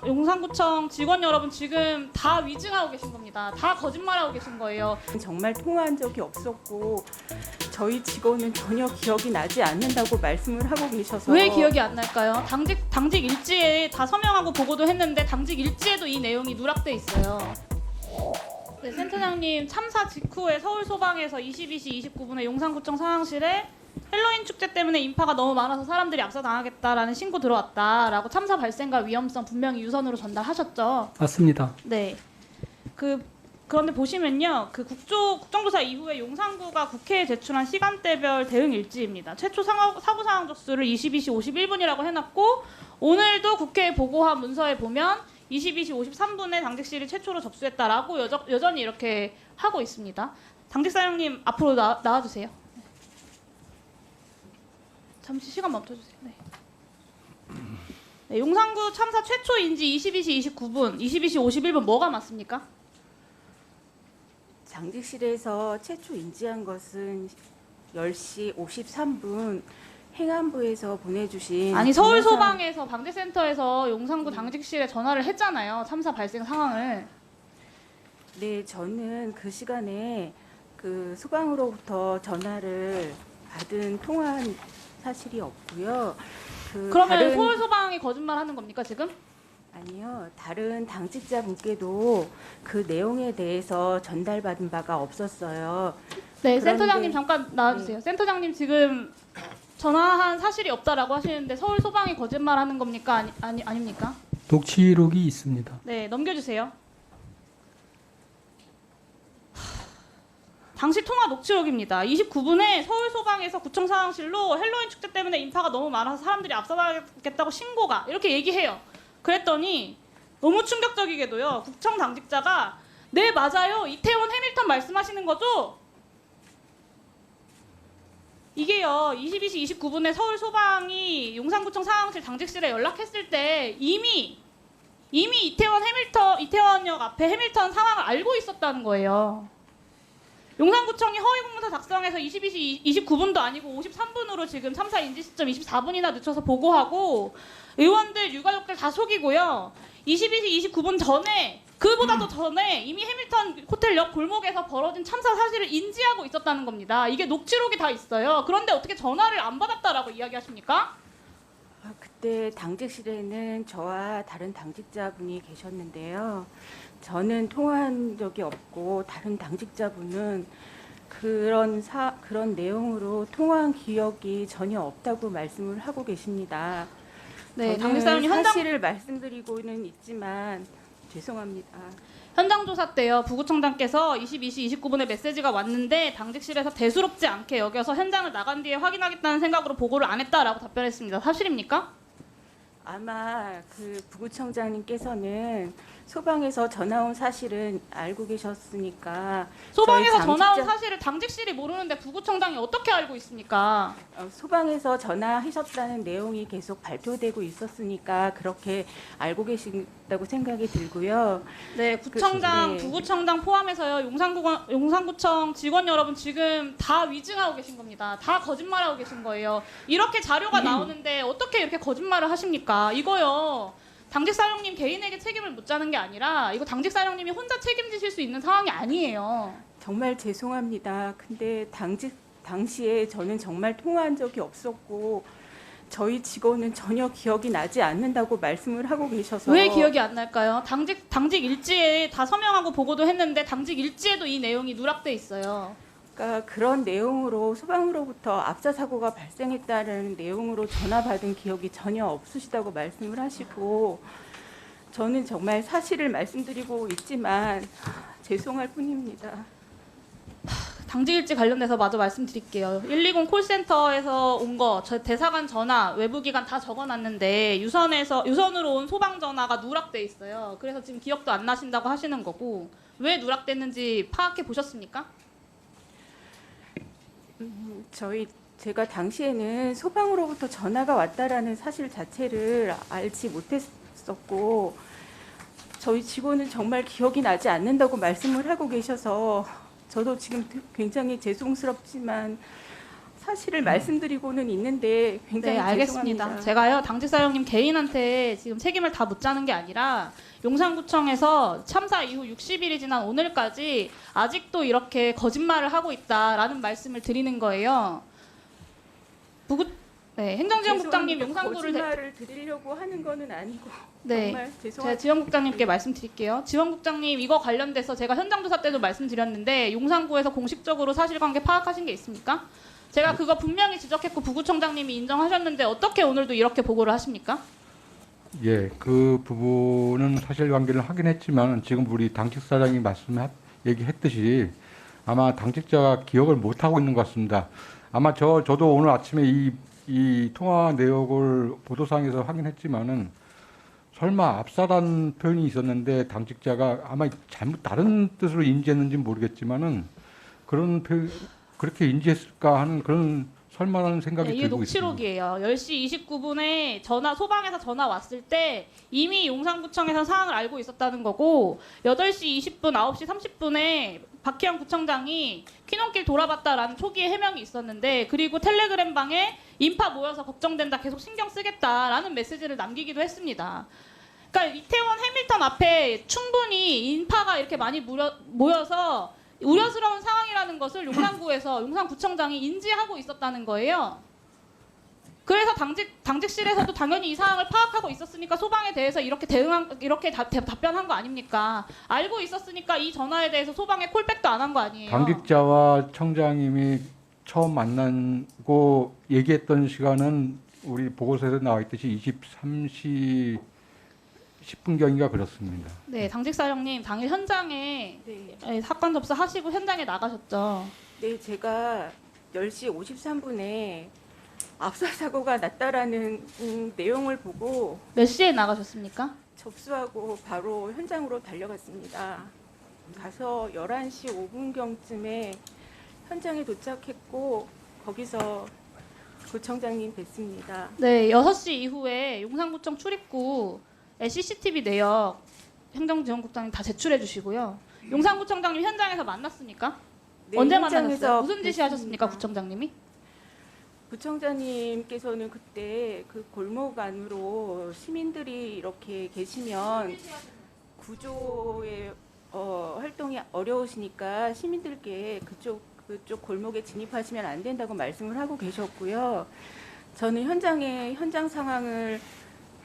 용산구청 직원 여러분 지금 다 위증하고 계신 겁니다. 다 거짓말하고 계신 거예요. 정말 통화한 적이 없었고 저희 직원은 전혀 기억이 나지 않는다고 말씀을 하고 계셔서. 왜 기억이 안 날까요? 당직 일지에 다 서명하고 보고도 했는데 당직 일지에도 이 내용이 누락돼 있어요. 네, 센터장님 참사 직후에 서울 소방에서 22시 29분에 용산구청 상황실에 헬로윈 축제 때문에 인파가 너무 많아서 사람들이 압사당하겠다라는 신고 들어왔다라고 참사 발생과 위험성 분명히 유선으로 전달하셨죠. 맞습니다. 네. 그런데 보시면요, 국정조사 이후에 용산구가 국회에 제출한 시간대별 대응 일지입니다. 최초 사고 상황 접수를 22시 51분이라고 해놨고 오늘도 국회에 보고한 문서에 보면 22시 53분에 당직실이 최초로 접수했다라고 여전히 이렇게 하고 있습니다. 당직사령님 앞으로 나와주세요. 잠시 시간 멈춰주세요. 네. 네, 용산구 참사 최초 인지 22시 29분, 22시 51분 뭐가 맞습니까? 당직실에서 최초 인지한 것은 10시 53분 행안부에서 보내주신. 아니 서울 소방에서 방재센터에서 용산구 당직실에 전화를 했잖아요. 참사 발생 상황을. 네, 저는 그 시간에 그 소방으로부터 전화를 받은 통화한 사실이 없고요. 그러면 서울 소방이 거짓말하는 겁니까 지금? 아니요, 다른 당직자분께도 그 내용에 대해서 전달받은 바가 없었어요. 네, 센터장님 잠깐 나와주세요. 네. 센터장님 지금 전화한 사실이 없다라고 하시는데 서울 소방이 거짓말하는 겁니까? 아닙니까? 녹취록이 있습니다. 네, 넘겨주세요. 당시 통화 녹취록입니다. 29분에 서울 소방에서 구청 상황실로 헬로윈 축제 때문에 인파가 너무 많아서 사람들이 압사당하겠다고 신고가 이렇게 얘기해요. 그랬더니 너무 충격적이게도요. 구청 당직자가 네 맞아요. 이태원 해밀턴 말씀하시는 거죠? 이게요. 22시 29분에 서울 소방이 용산구청 상황실 당직실에 연락했을 때 이미 이태원역 앞에 해밀턴 상황을 알고 있었다는 거예요. 용산구청이 허위공문서 작성해서 22시 29분도 아니고 53분으로 지금 참사 인지 시점 24분이나 늦춰서 보고하고 의원들, 유가족들 다 속이고요. 22시 29분 전에 그보다도 전에 이미 해밀턴 호텔역 골목에서 벌어진 참사 사실을 인지하고 있었다는 겁니다. 이게 녹취록이 다 있어요. 그런데 어떻게 전화를 안 받았다라고 이야기하십니까? 그때 당직실에는 저와 다른 당직자분이 계셨는데요. 저는 통화한 적이 없고 다른 당직자분은 그런 내용으로 통화한 기억이 전혀 없다고 말씀을 하고 계십니다. 네, 저는 당직사령님 사실을 말씀드리고는 있지만 죄송합니다. 현장 조사 때요. 부구청장께서 22시 29분에 메시지가 왔는데 당직실에서 대수롭지 않게 여겨서 현장을 나간 뒤에 확인하겠다는 생각으로 보고를 안 했다라고 답변했습니다. 사실입니까? 아마 그 부구청장님께서는 소방에서 전화 온 사실은 알고 계셨으니까. 소방에서 저희 전화 온 사실을 당직실이 모르는데 부구청장이 어떻게 알고 있습니까? 소방에서 전화하셨다는 내용이 계속 발표되고 있었으니까 그렇게 알고 계신다고 생각이 들고요. 네, 구청장, 네. 부구청장 포함해서요. 용산구청 직원 여러분 지금 다 위증하고 계신 겁니다. 다 거짓말하고 계신 거예요. 이렇게 자료가 나오는데 어떻게 이렇게 거짓말을 하십니까? 이거요. 당직사령님 개인에게 책임을 묻자는 게 아니라 이거 당직사령님이 혼자 책임지실 수 있는 상황이 아니에요. 정말 죄송합니다. 근데 당시에 저는 정말 통화한 적이 없었고 저희 직원은 전혀 기억이 나지 않는다고 말씀을 하고 계셔서. 왜 기억이 안 날까요? 당직 일지에 다 서명하고 보고도 했는데 당직 일지에도 이 내용이 누락돼 있어요. 그러니까 그런 내용으로 소방으로부터 압사 사고가 발생했다는 내용으로 전화 받은 기억이 전혀 없으시다고 말씀을 하시고 저는 정말 사실을 말씀드리고 있지만 죄송할 뿐입니다. 당직 일지 관련돼서 마저 말씀드릴게요. 120 콜센터에서 온 거, 저 대사관 전화, 외부기관 다 적어놨는데 유선으로 온 소방 전화가 누락돼 있어요. 그래서 지금 기억도 안 나신다고 하시는 거고 왜 누락됐는지 파악해 보셨습니까? 제가 당시에는 소방으로부터 전화가 왔다라는 사실 자체를 알지 못했었고 저희 직원은 정말 기억이 나지 않는다고 말씀을 하고 계셔서 저도 지금 굉장히 죄송스럽지만 사실을 말씀드리고는 있는데 굉장히 네, 알겠습니다. 죄송합니다. 제가요, 당직 사령님 개인한테 지금 책임을 다 묻자는 게 아니라 용산구청에서 참사 이후 60일이 지난 오늘까지 아직도 이렇게 거짓말을 하고 있다라는 말씀을 드리는 거예요. 행정지원국장님 용산구를 거짓말을 드리려고 하는 거는 아니고 네. 정말 제가 죄송합니다. 지원국장님께 말씀드릴게요. 지원국장님 이거 관련돼서 제가 현장 조사 때도 말씀드렸는데 용산구에서 공식적으로 사실관계 파악하신 게 있습니까? 제가 그거 분명히 지적했고 부구청장님이 인정하셨는데 어떻게 오늘도 이렇게 보고를 하십니까? 예, 그 부분은 사실관계를 확인했지만 지금 우리 당직 사장이 얘기했듯이 아마 당직자가 기억을 못 하고 있는 것 같습니다. 아마 저도 오늘 아침에 이 통화 내역을 보도상에서 확인했지만은 설마 압사라는 표현이 있었는데 당직자가 아마 잘못 다른 뜻으로 인지했는지 모르겠지만은 그런 표현 그렇게 인지했을까 하는 그런 설마라는 생각이 네, 이게 들고 있습니다. 녹취록이에요. 10시 29분에 소방에서 전화 왔을 때 이미 용산구청에서 사항을 알고 있었다는 거고 8시 20분, 9시 30분에 박희영 구청장이 퀴논길 돌아봤다라는 초기의 해명이 있었는데 그리고 텔레그램 방에 인파 모여서 걱정된다 계속 신경 쓰겠다라는 메시지를 남기기도 했습니다. 그러니까 이태원 해밀턴 앞에 충분히 인파가 이렇게 많이 모여서 우려스러운 상황이라는 것을 용산구청장이 인지하고 있었다는 거예요. 그래서 당직실에서도 당연히 이 상황을 파악하고 있었으니까 소방에 대해서 이렇게 답변한 거 아닙니까? 알고 있었으니까 이 전화에 대해서 소방에 콜백도 안 한 거 아니에요? 당직자와 청장님이 처음 만나고 얘기했던 시간은 우리 보고서에서 나와 있듯이 23시 10분경인가 그렇습니다. 네, 당직사령님 당일 현장에 네. 사건 접수하시고 현장에 나가셨죠? 네, 제가 10시 53분에 압사 사고가 났다라는 내용을 보고 몇 시에 나가셨습니까? 접수하고 바로 현장으로 달려갔습니다. 가서 11시 5분경쯤에 현장에 도착했고 거기서 구청장님 뵀습니다. 네, 6시 이후에 용산구청 출입구에 CCTV 내역 행정지원국장님 다 제출해 주시고요. 용산구청장님 현장에서 만났습니까? 네, 언제 현장에서 만나셨어요? 무슨 지시 뵀습니다. 하셨습니까, 구청장님이? 구청장님께서는 그때 그 골목 안으로 시민들이 이렇게 계시면 구조의 활동이 어려우시니까 시민들께 그쪽 골목에 진입하시면 안 된다고 말씀을 하고 계셨고요. 저는 현장 상황을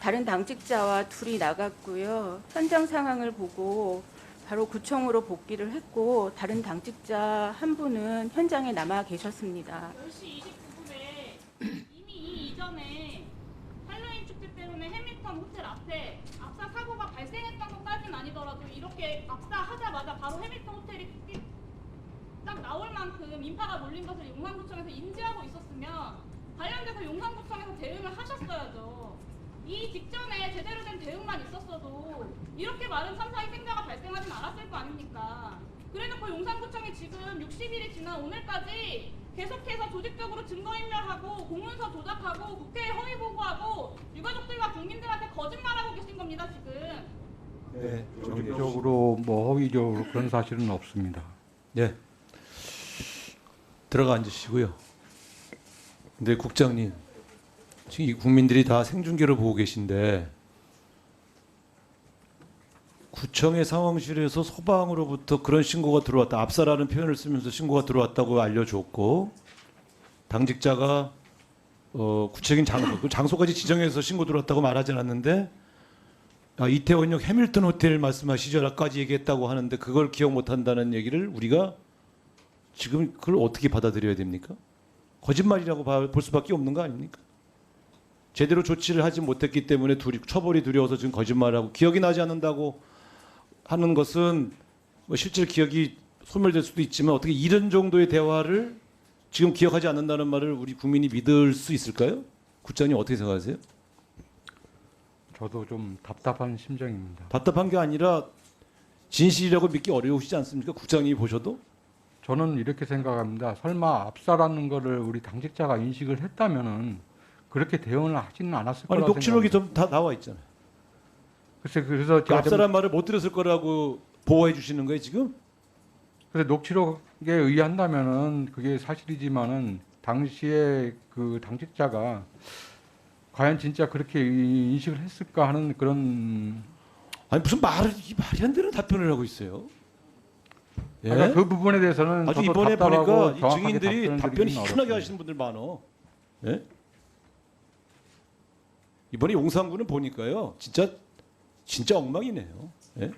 다른 당직자와 둘이 나갔고요. 현장 상황을 보고 바로 구청으로 복귀를 했고 다른 당직자 한 분은 현장에 남아 계셨습니다. 10시 29분에 이미 이 이전에 할로윈 축제 때문에 해밀턴 호텔 앞에 압사 사고가 발생했던 것까지는 아니더라도 이렇게 압사하자마자 바로 해밀턴 호텔이 딱 나올 만큼 인파가 몰린 것을 용산구청에서 인지하고 있었으면 관련돼서 용산구청에서 대응을 하셨어야죠. 이 직전에 제대로 된 대응만 있었어도 이렇게 많은 참사 희생자가 발생하진 않았을 거 아닙니까? 그래놓고 용산구청이 지금 60일이 지난 오늘까지 계속해서 조직적으로 증거인멸하고 공문서 조작하고 국회에 허위 보고하고 유가족들과 국민들한테 거짓말하고 계신 겁니다 지금. 네, 적극적으로 뭐 허위적으로 그런 사실은 없습니다. 네. 들어가 앉으시고요. 근데 국장님, 지금 이 국민들이 다 생중계를 보고 계신데 구청의 상황실에서 소방으로부터 그런 신고가 들어왔다. 압사라는 표현을 쓰면서 신고가 들어왔다고 알려줬고 당직자가 구체적인 장소, 그 장소까지 지정해서 신고 들어왔다고 말하지 않았는데 이태원역 해밀턴 호텔 말씀하시죠라까지 얘기했다고 하는데 그걸 기억 못한다는 얘기를 우리가 지금 그걸 어떻게 받아들여야 됩니까? 거짓말이라고 볼 수밖에 없는 거 아닙니까? 제대로 조치를 하지 못했기 때문에 처벌이 두려워서 지금 거짓말하고 기억이 나지 않는다고 하는 것은 뭐 실제 기억이 소멸될 수도 있지만 어떻게 이런 정도의 대화를 지금 기억하지 않는다는 말을 우리 국민이 믿을 수 있을까요? 국장님 어떻게 생각하세요? 저도 좀 답답한 심정입니다. 답답한 게 아니라 진실이라고 믿기 어려우시지 않습니까? 국장님이 보셔도? 저는 이렇게 생각합니다. 설마 압사라는 거를 우리 당직자가 인식을 했다면은 그렇게 대응을 하지는 않았을 아니 거라고 녹취록이 생각합니다. 좀 다 나와 있잖아요. 그래서 그 압사란 말을 못 들었을 거라고 보호해 주시는 거예요 지금? 녹취록에 의한다면은 그게 사실이지만은 당시에 그 당직자가 과연 진짜 그렇게 인식을 했을까 하는 그런 아니 무슨 말이 안 되는 답변을 하고 있어요. 예? 그러니까 그 부분에 대해서는 아주 저도 이번에 답답하고 보니까 이 정확하게 증인들이 답변을 답변 드리기는 희한하게 어렵습니다. 하시는 분들 많어. 예? 이번에 용산구는 보니까요, 진짜 엉망이네요. 예?